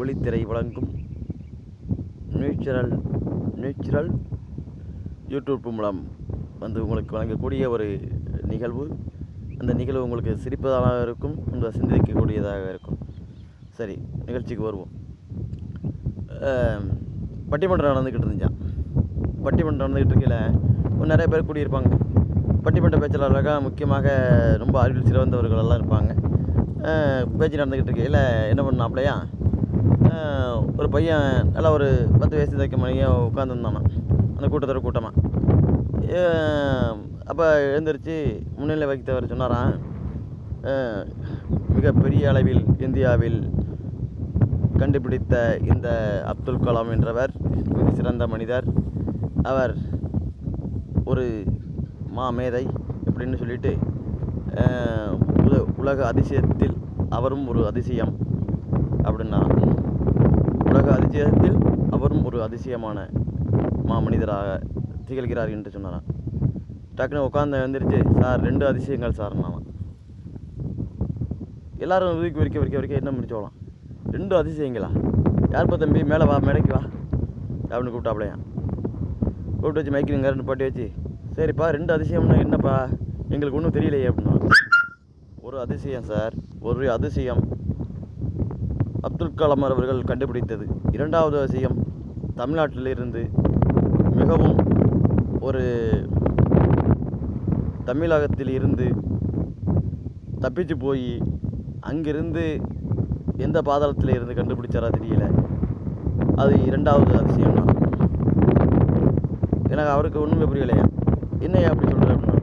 ஒளித்திரை வழங்கும் natural YouTube மூலம் வந்து உங்களுக்கு வழங்கக்கூடிய ஒரு நிகழ்வு. அந்த நிகழ்வு உங்களுக்கு சிரிப்பதாக இருக்கும், உங்களை சிந்திக்கக்கூடியதாக இருக்கும். சரி, நிகழ்ச்சிக்கு வருவோம். பட்டிமன்றம் நடந்துக்கிட்டு இருந்துச்சான். பட்டிமன்றம் நடந்துக்கிட்டு இருக்கையில் நிறைய பேர் கூடியிருப்பாங்க. பட்டிமன்ற பேச்சாளராக முக்கியமாக ரொம்ப அறிவில் சிறந்தவர்கள் எல்லாம் இருப்பாங்க. பேச்சு நடந்துக்கிட்டு இருக்கையில் என்ன பண்ணாப்லையா, ஒரு பையன் நல்லா ஒரு 10 வயசு தைக்க மணியாக உட்காந்துருந்தானா அந்த கூட்டமாக. அப்போ எழுந்திரிச்சு முன்னிலை வைத்தவர் சொன்னாராம், மிகப்பெரிய அளவில் இந்தியாவில் கண்டுபிடித்த இந்த அப்துல் கலாம் என்றவர் மிக சிறந்த மனிதர். அவர் ஒரு மாமேதை அப்படின்னு சொல்லிட்டு உலக அதிசயத்தில் அவரும் ஒரு அதிசயம் அப்படின்னா, உலக அதிசயத்தில் அவரும் ஒரு அதிசயமான மாமனிதராக திகழ்கிறார் என்று சொன்னாராம். டக்குன்னு உட்காந்து வந்துருச்சு, சார் 2 அதிசயங்கள் சார்னாலாம். எல்லோரும் வீக்கு வரைக்க என்ன முடிச்சோலாம், 2 அதிசயங்களா? யார்ப்பா தம்பி, மேலே வா, மேடைக்கு வா அப்படின்னு கூப்பிட்டாப்லையா. கூப்பிட்டு வச்சு மைக்கில் பாட்டி வச்சு, சரிப்பா 2 அதிசயம்னா என்னப்பா, எங்களுக்கு ஒன்றும் தெரியலையே அப்படின்னா. ஒரு அதிசயம் சார், ஒரு அதிசயம் அப்துல் கலாம் அவர்கள் கண்டுபிடித்தது. 2வது அதிசயம் தமிழ்நாட்டிலிருந்து மிகவும் ஒரு தமிழகத்தில் இருந்து தப்பிச்சு போய் அங்கிருந்து எந்த பாதாளத்தில் இருந்து கண்டுபிடிச்சாரா தெரியல, அது 2வது அதிசயம் தான். எனக்கு அவருக்கு ஒன்றுமே புரியலையா, என்னையா அப்படி சொல்கிறேன் அப்படின்னா,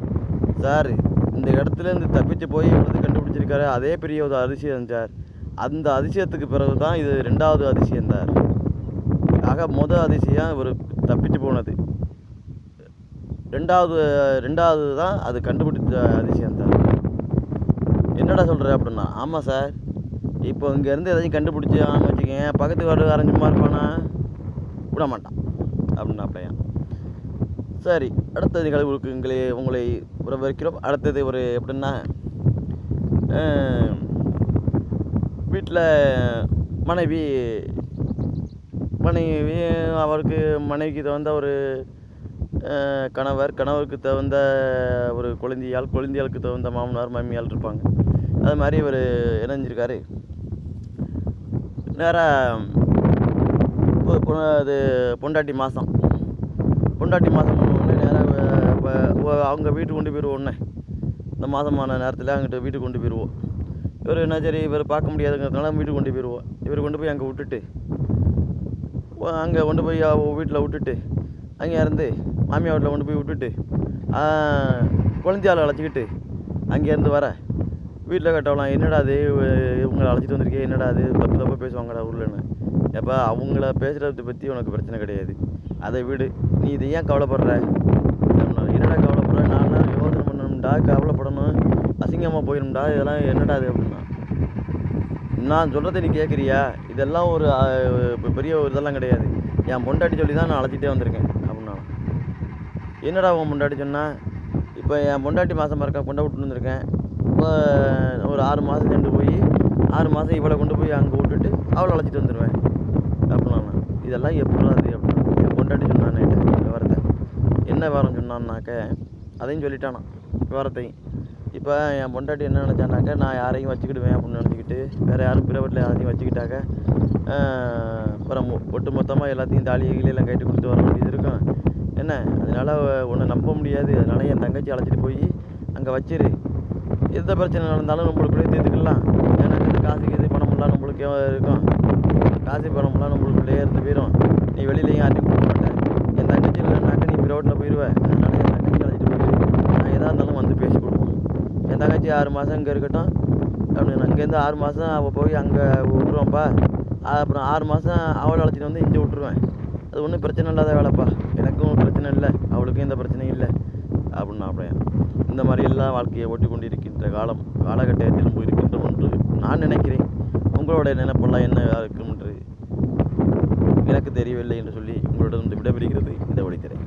சார் இந்த இடத்துலேருந்து தப்பிச்சு போய் வந்து கண்டுபிடிச்சிருக்காரு, அதே பெரிய ஒரு அதிசயம் சார். அந்த அதிசயத்துக்கு பிறகு தான் இது 2வது அதிசயம் சார். ஆக மொதல் அதிசயம் இவர் தப்பிச்சு போனது, 2வது தான் அது கண்டுபிடிச்ச அதிசயம் சார். என்னடா சொல்கிற அப்படின்னா, ஆமாம் சார், இப்போ இங்கேருந்து எதாச்சும் கண்டுபிடிச்சான்னு வச்சுக்கேன், பக்கத்து வாட்டுக்காரன் சும்மா இருப்பானா, விட மாட்டான் அப்படின்னா அப்படியா. சரி, அடுத்த நிகழ்வுக்கு உங்களை வரவேற்கிறோம். அடுத்தது ஒரு எப்படின்னா, வீட்டில் மனைவி அவருக்கு மனைவிக்கு தகுந்த ஒரு கணவருக்கு தகுந்த ஒரு குழந்தையாளுக்கு தகுந்த மாமனார் மாமியால் இருப்பாங்க. அது மாதிரி இவர் இணைஞ்சிருக்காரு. நேராக அது பொண்டாட்டி மாதம் ஒன்று நேராக இப்போ அவங்க வீட்டுக்கு கொண்டு போயிடுவோம். ஒன்று இந்த மாதமான நேரத்தில் அங்கிட்ட வீட்டுக்கு கொண்டு போயிடுவோம். இவர் என்ன, சரி இவர் பார்க்க முடியாதுங்கிறதுனால வீட்டுக்கு கொண்டு போயிடுவோம். இவர் கொண்டு போய் அங்கே விட்டுட்டு, அங்கே கொண்டு போய் வீட்டில் விட்டுட்டு, அங்கே இருந்து மாமியார் வீட்டில் கொண்டு போய் விட்டுட்டு, குழந்தையால் அழைச்சிக்கிட்டு அங்கேருந்து வர வீட்டில் கட்டவலாம், என்னடா அது இவங்களை அழைச்சிட்டு வந்திருக்கே, என்னடா அது தப்பு பேசுவாங்கடா ஊர்லன்னு. எப்போ அவங்கள பேசுகிறத பற்றி உனக்கு பிரச்சனை கிடையாது, அதை விடு, நீ இதை ஏன் கவலைப்படுற? என்னடா கவலைப்படுற, நான் யோசனை பண்ணணும்டா, கவலைப்படணும், அசிங்கமாக போயிடும்டா, இதெல்லாம் என்னடா அது அப்படின்னா. நான் சொல்கிறத நீ கேட்குறியா, இதெல்லாம் ஒரு பெரிய ஒரு இதெல்லாம் கிடையாது, என் பொண்டாட்டி சொல்லி தான் நான் அழைச்சிட்டே வந்திருக்கேன் அப்படின்னா. என்னடா உன் பொண்டாட்டி சொன்னால், இப்போ என் பொண்டாட்டி மாதமாக இருக்கேன், கொண்டு விட்டு வந்திருக்கேன். இப்போ ஒரு 6 மாதம் சென்று போய் 6 மாதம் இவளை கொண்டு போய் அங்கே விட்டுட்டு அவளை அழைச்சிட்டு வந்துடுவேன் அப்படின்னா. இதெல்லாம் எப்படி அது அப்படின்னா, என் பொண்டாட்டி சொன்னான் விவரத்தை. என்ன விவரம் சொன்னான்னாக்க அதையும் சொல்லிட்டானா விவரத்தையும். இப்போ என் பொண்டாட்டி என்ன நினச்சானாக்க, நான் யாரையும் வச்சுக்கிடுவேன் அப்படின்னு நினச்சிக்கிட்டு, வேறு யாரும் பிற வீட்டில் யாரையும் வச்சுக்கிட்டாக்க அப்புறம் ஒட்டு மொத்தமாக எல்லாத்தையும் தாலியெல்லாம் கட்டி கொடுத்து வர வேண்டியது இருக்கும் என்ன. அதனால் ஒன்று நம்ப முடியாது. அதனால் என் தங்கச்சி அழைச்சிட்டு போய் அங்கே வச்சிரு, எந்த பிரச்சனை நடந்தாலும் நம்மளுக்குள்ளே தீர்த்துக்கலாம். ஏன்னா இந்த காசு பணமெல்லாம் நம்மளுக்கே இருக்கும், காசு பணமெல்லாம் நம்மளுக்குள்ளே இருந்து போயிடும். நீ வெளியிலையும் யார்ட்டையும் போக மாட்டேன். என் தங்கச்சி இல்லைனாக்க நீ பிரைவேட்டில் போயிடுவேன். அதனால் என் தங்கச்சி அழைச்சிட்டு போயிடு, நான் எதாக இருந்தாலும் வந்து பேசி கொடுப்போம். என் தங்கச்சி 6 மாதம் இங்கே இருக்கட்டும் அப்படின்னு. அங்கேருந்து 6 மாதம் அவள் போய் அங்கே விட்டுருவான்ப்பா. அப்புறம் 6 மாதம் அவளை அழைச்சிட்டு வந்து இங்கே விட்டுருவேன். அது ஒன்றும் பிரச்சனை இல்லாத வேலைப்பா, எனக்கும் பிரச்சனை இல்லை, அவளுக்கும் எந்த பிரச்சனையும் இல்லை அப்படின்னா. அப்படியே இந்த மாதிரியெல்லாம் வாழ்க்கையை ஓட்டி கொண்டிருக்கின்ற காலகட்டத்தில் இருக்கின்ற ஒன்று நான் நினைக்கிறேன். உங்களுடைய நினைப்பெல்லாம் என்ன இருக்கும் என்று எனக்கு தெரியவில்லை என்று சொல்லி உங்களிடம் விடைபெறுகிறது இந்த ஒளித்திரை.